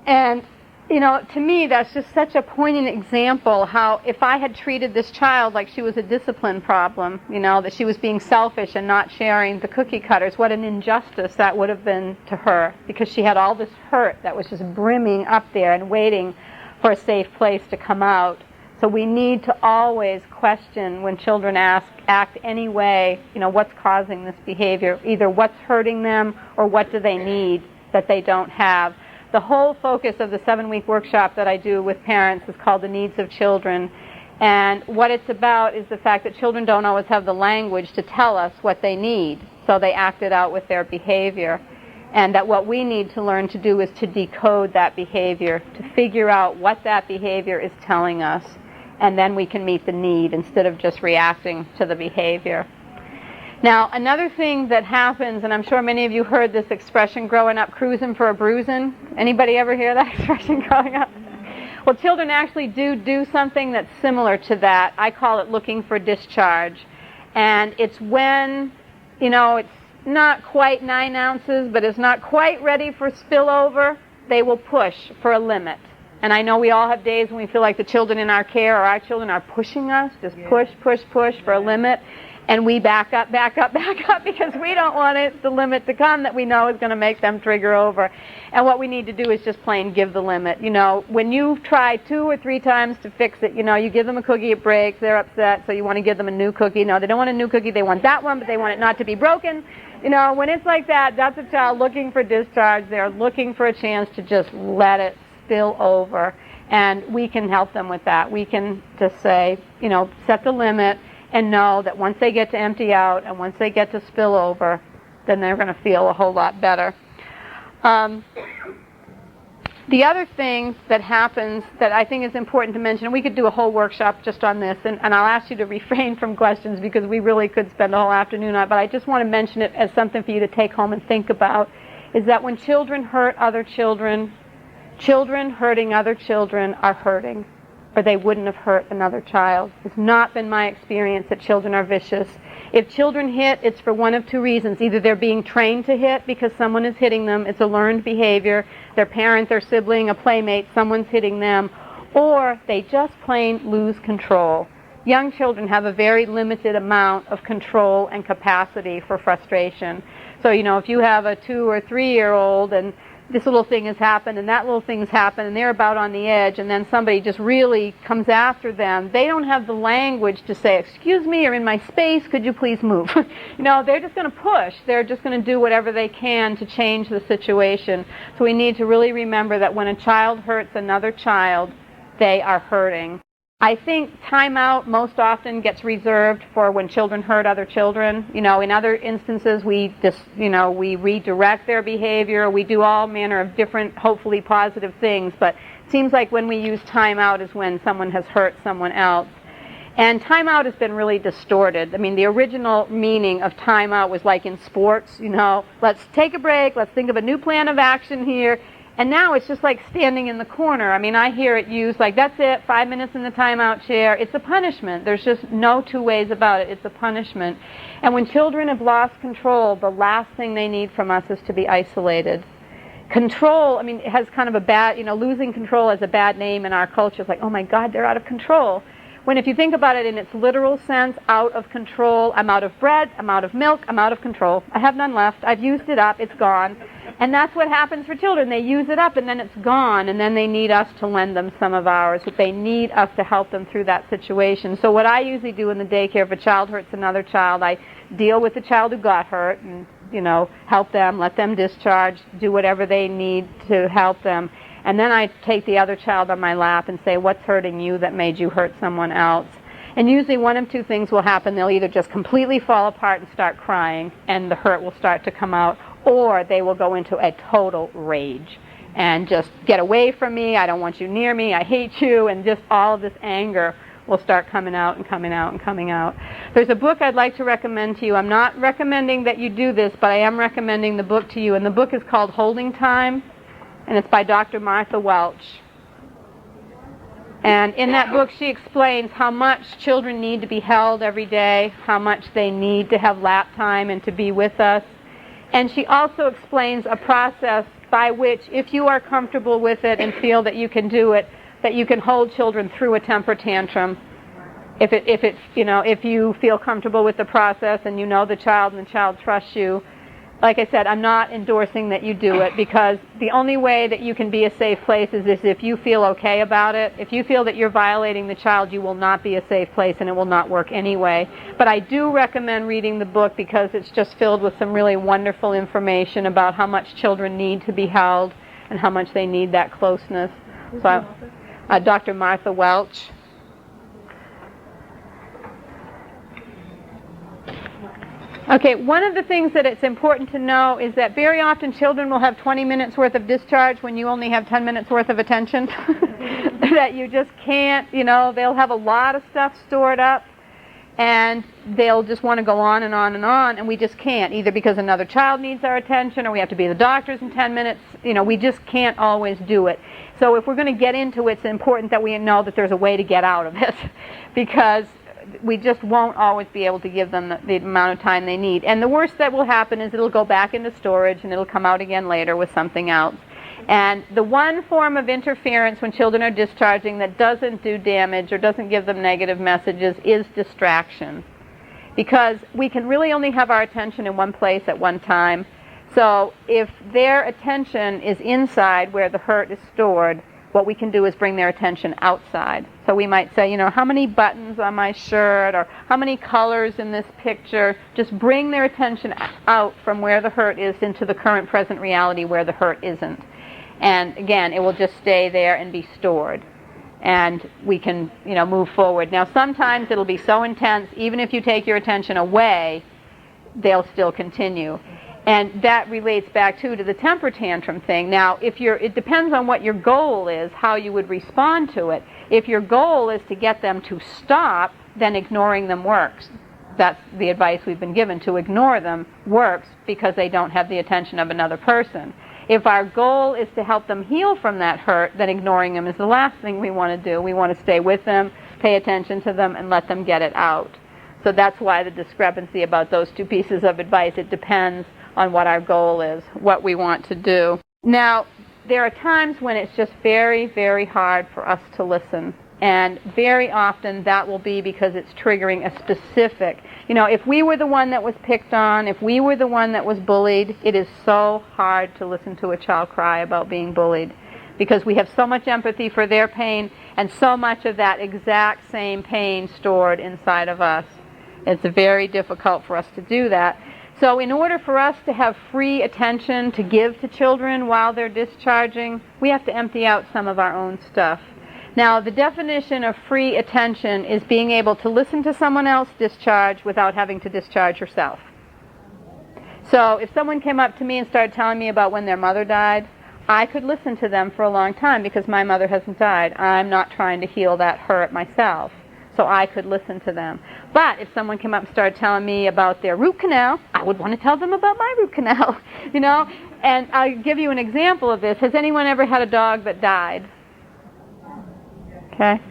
And to me, that's just such a poignant example how if I had treated this child like she was a discipline problem, that she was being selfish and not sharing the cookie cutters, what an injustice that would have been to her, because she had all this hurt that was just brimming up there and waiting for a safe place to come out. So we need to always question when children act any way, what's causing this behavior, either what's hurting them or what do they need that they don't have. The whole focus of the 7-week workshop that I do with parents is called The Needs of Children. And what it's about is the fact that children don't always have the language to tell us what they need, so they act it out with their behavior. And that what we need to learn to do is to decode that behavior, to figure out what that behavior is telling us, and then we can meet the need instead of just reacting to the behavior. Now, another thing that happens, and I'm sure many of you heard this expression growing up, cruising for a bruising. Anybody ever hear that expression growing up? Well, children actually do something that's similar to that. I call it looking for discharge. And it's when, it's not quite 9 ounces, but it's not quite ready for spillover, they will push for a limit. And I know we all have days when we feel like the children in our care or our children are pushing us, just push for a limit. And we back up because we don't want the limit to come that we know is going to make them trigger over. And what we need to do is just plain give the limit. When you try 2 or 3 times to fix it, you give them a cookie, it breaks, they're upset, so you want to give them a new cookie. No, they don't want a new cookie, they want that one, but they want it not to be broken. When it's like that, that's a child looking for discharge. They're looking for a chance to just let it spill over. And we can help them with that. We can just say, set the limit, and know that once they get to empty out and once they get to spill over, then they're going to feel a whole lot better. The other thing that happens that I think is important to mention, and we could do a whole workshop just on this, and I'll ask you to refrain from questions because we really could spend the whole afternoon on it, but I just want to mention it as something for you to take home and think about, is that when children hurt other children, children hurting other children are hurting, or they wouldn't have hurt another child. It's not been my experience that children are vicious. If children hit, it's for one of 2 reasons. Either they're being trained to hit because someone is hitting them, it's a learned behavior, their parent, their sibling, a playmate, someone's hitting them, or they just plain lose control. Young children have a very limited amount of control and capacity for frustration. So, if you have a 2 or 3-year-old and this little thing has happened and that little thing's happened and they're about on the edge, and then somebody just really comes after them, they don't have the language to say, excuse me, you're in my space, could you please move? They're just going to push. They're just going to do whatever they can to change the situation. So we need to really remember that when a child hurts another child, they are hurting. I think timeout most often gets reserved for when children hurt other children. In other instances, we we redirect their behavior. We do all manner of different, hopefully positive things. But it seems like when we use timeout is when someone has hurt someone else. And timeout has been really distorted. I mean, the original meaning of timeout was like in sports, let's take a break, let's think of a new plan of action here. And now it's just like standing in the corner. I mean, I hear it used like, that's it, 5 minutes in the timeout chair. It's a punishment. There's just no two ways about it. It's a punishment. And when children have lost control, the last thing they need from us is to be isolated. Control, it has kind of a bad, losing control has a bad name in our culture. It's like, oh my God, they're out of control. When if you think about it in its literal sense, out of control, I'm out of bread, I'm out of milk, I'm out of control. I have none left. I've used it up. It's gone. And that's what happens for children. They use it up and then it's gone, and then they need us to lend them some of ours. They need us to help them through that situation. So what I usually do in the daycare, if a child hurts another child, I deal with the child who got hurt and, help them, let them discharge, do whatever they need to help them. And then I take the other child on my lap and say, what's hurting you that made you hurt someone else? And usually one of two things will happen. They'll either just completely fall apart and start crying, and the hurt will start to come out, or they will go into a total rage and just get away from me, I don't want you near me, I hate you, and just all of this anger will start coming out and coming out and coming out. There's a book I'd like to recommend to you. I'm not recommending that you do this, but I am recommending the book to you, and the book is called Holding Time, and it's by Dr. Martha Welch. And in that book, she explains how much children need to be held every day, how much they need to have lap time and to be with us. And she also explains a process by which, if you are comfortable with it and feel that you can do it, that you can hold children through a temper tantrum. If you feel comfortable with the process and you know the child and the child trusts you. Like I said, I'm not endorsing that you do it, because the only way that you can be a safe place is if you feel okay about it. If you feel that you're violating the child, you will not be a safe place and it will not work anyway. But I do recommend reading the book because it's just filled with some really wonderful information about how much children need to be held and how much they need that closeness. So, Dr. Martha Welch. Okay, one of the things that it's important to know is that very often children will have 20 minutes worth of discharge when you only have 10 minutes worth of attention. That you just can't, they'll have a lot of stuff stored up and they'll just want to go on and on and on, and we just can't, either because another child needs our attention or we have to be at the doctor's in 10 minutes. We just can't always do it. So if we're going to get into it, it's important that we know that there's a way to get out of it, because we just won't always be able to give them the amount of time they need. And the worst that will happen is it'll go back into storage and it'll come out again later with something else. And the one form of interference when children are discharging that doesn't do damage or doesn't give them negative messages is distraction. Because we can really only have our attention in one place at one time. So if their attention is inside where the hurt is stored, what we can do is bring their attention outside. So we might say, how many buttons on my shirt, or how many colors in this picture. Just bring their attention out from where the hurt is into the current present reality where the hurt isn't. And again, it will just stay there and be stored. And we can, move forward. Now sometimes it'll be so intense, even if you take your attention away, they'll still continue. And that relates back to the temper tantrum thing. Now, it depends on what your goal is, how you would respond to it. If your goal is to get them to stop, then ignoring them works. That's the advice we've been given. To ignore them works because they don't have the attention of another person. If our goal is to help them heal from that hurt, then ignoring them is the last thing we want to do. We want to stay with them, pay attention to them, and let them get it out. So that's why the discrepancy about those two pieces of advice. It depends on what our goal is, what we want to do. Now, there are times when it's just very, very hard for us to listen. And very often that will be because it's triggering a specific, if we were the one that was picked on, if we were the one that was bullied, it is so hard to listen to a child cry about being bullied because we have so much empathy for their pain and so much of that exact same pain stored inside of us. It's very difficult for us to do that. So in order for us to have free attention to give to children while they're discharging, we have to empty out some of our own stuff. Now, the definition of free attention is being able to listen to someone else discharge without having to discharge yourself. So if someone came up to me and started telling me about when their mother died, I could listen to them for a long time because my mother hasn't died. I'm not trying to heal that hurt myself. So I could listen to them. But if someone came up and started telling me about their root canal, I would want to tell them about my root canal, And I'll give you an example of this. Has anyone ever had a dog that died? Okay.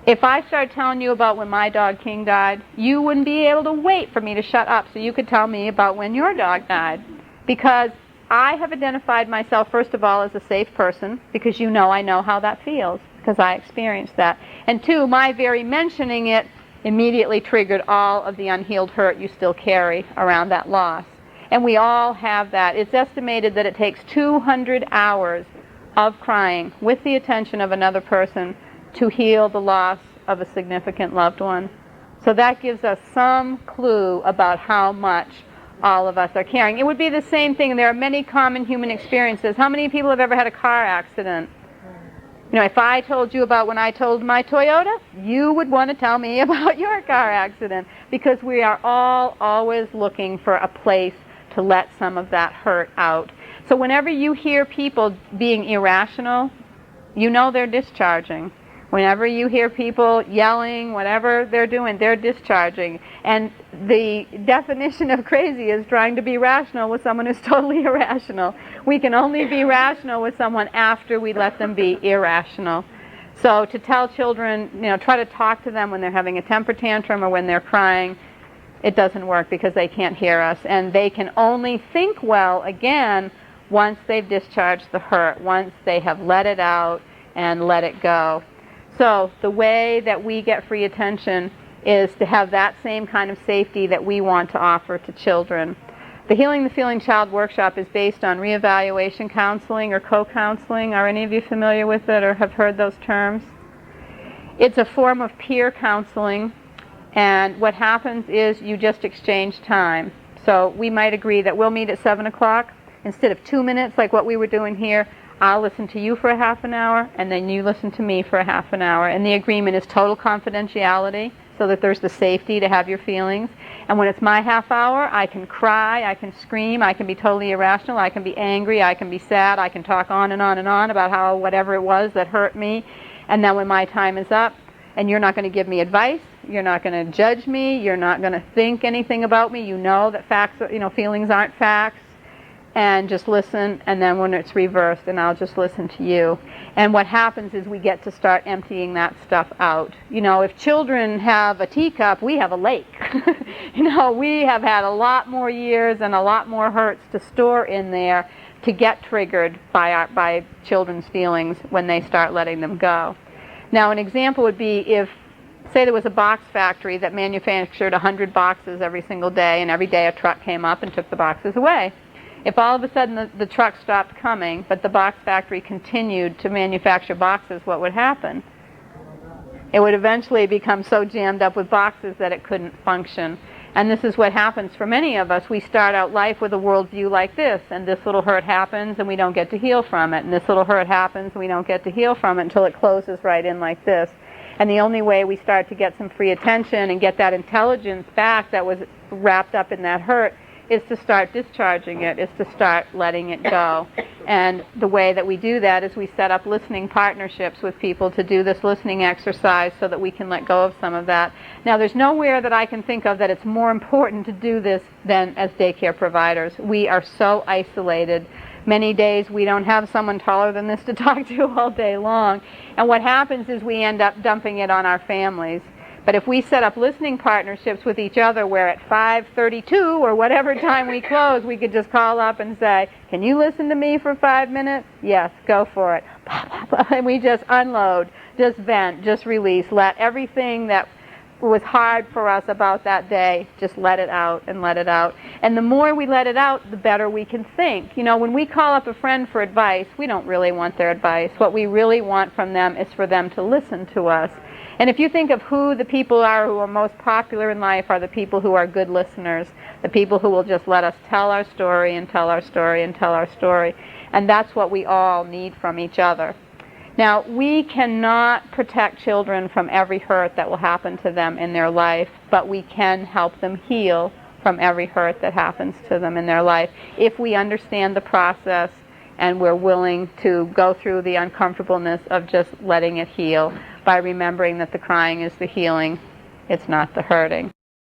If I started telling you about when my dog King died, you wouldn't be able to wait for me to shut up so you could tell me about when your dog died. Because I have identified myself, first of all, as a safe person, because I know how that feels, because I experienced that. And two, my very mentioning it immediately triggered all of the unhealed hurt you still carry around that loss. And we all have that. It's estimated that it takes 200 hours of crying with the attention of another person to heal the loss of a significant loved one. So that gives us some clue about how much all of us are carrying. It would be the same thing. There are many common human experiences. How many people have ever had a car accident? If I told you about when I told my Toyota, you would want to tell me about your car accident because we are all always looking for a place to let some of that hurt out. So whenever you hear people being irrational, they're discharging. Whenever you hear people yelling, whatever they're doing, they're discharging. And the definition of crazy is trying to be rational with someone who's totally irrational. We can only be rational with someone after we let them be irrational. So to tell children, try to talk to them when they're having a temper tantrum or when they're crying, it doesn't work because they can't hear us. And they can only think well again once they've discharged the hurt, once they have let it out and let it go. So the way that we get free attention is to have that same kind of safety that we want to offer to children. The Healing the Feeling Child workshop is based on reevaluation counseling or co-counseling. Are any of you familiar with it or have heard those terms? It's a form of peer counseling, and what happens is you just exchange time. So we might agree that we'll meet at 7 o'clock. Instead of 2 minutes like what we were doing here, I'll listen to you for a half an hour, and then you listen to me for a half an hour. And the agreement is total confidentiality, so that there's the safety to have your feelings. And when it's my half hour, I can cry, I can scream, I can be totally irrational, I can be angry, I can be sad, I can talk on and on and on about how whatever it was that hurt me. And then when my time is up, and you're not going to give me advice, you're not going to judge me, you're not going to think anything about me, that facts, feelings aren't facts. And just listen, and then when it's reversed, and I'll just listen to you. And what happens is we get to start emptying that stuff out. If children have a teacup, we have a lake. We have had a lot more years and a lot more hurts to store in there to get triggered by children's feelings when they start letting them go. Now, an example would be if, say there was a box factory that manufactured 100 boxes every single day, and every day a truck came up and took the boxes away. If all of a sudden the truck stopped coming, but the box factory continued to manufacture boxes, what would happen? It would eventually become so jammed up with boxes that it couldn't function. And this is what happens for many of us. We start out life with a worldview like this, and this little hurt happens and we don't get to heal from it. And this little hurt happens and we don't get to heal from it until it closes right in like this. And the only way we start to get some free attention and get that intelligence back that was wrapped up in that hurt is to start discharging it, is to start letting it go. And the way that we do that is we set up listening partnerships with people to do this listening exercise so that we can let go of some of that. Now, there's nowhere that I can think of that it's more important to do this than as daycare providers. We are so isolated. Many days we don't have someone taller than this to talk to all day long. And what happens is we end up dumping it on our families. But if we set up listening partnerships with each other where at 5:32 or whatever time we close, we could just call up and say, can you listen to me for 5 minutes? Yes, go for it. And we just unload. Just vent, just release. Let everything that was hard for us about that day, just let it out and let it out. And the more we let it out, the better we can think. You know, when we call up a friend for advice, we don't really want their advice. What we really want from them is for them to listen to us. And if you think of who the people are who are most popular in life, are the people who are good listeners, the people who will just let us tell our story and tell our story and tell our story. And that's what we all need from each other. Now, we cannot protect children from every hurt that will happen to them in their life, but we can help them heal from every hurt that happens to them in their life if we understand the process and we're willing to go through the uncomfortableness of just letting it heal by remembering that the crying is the healing, it's not the hurting.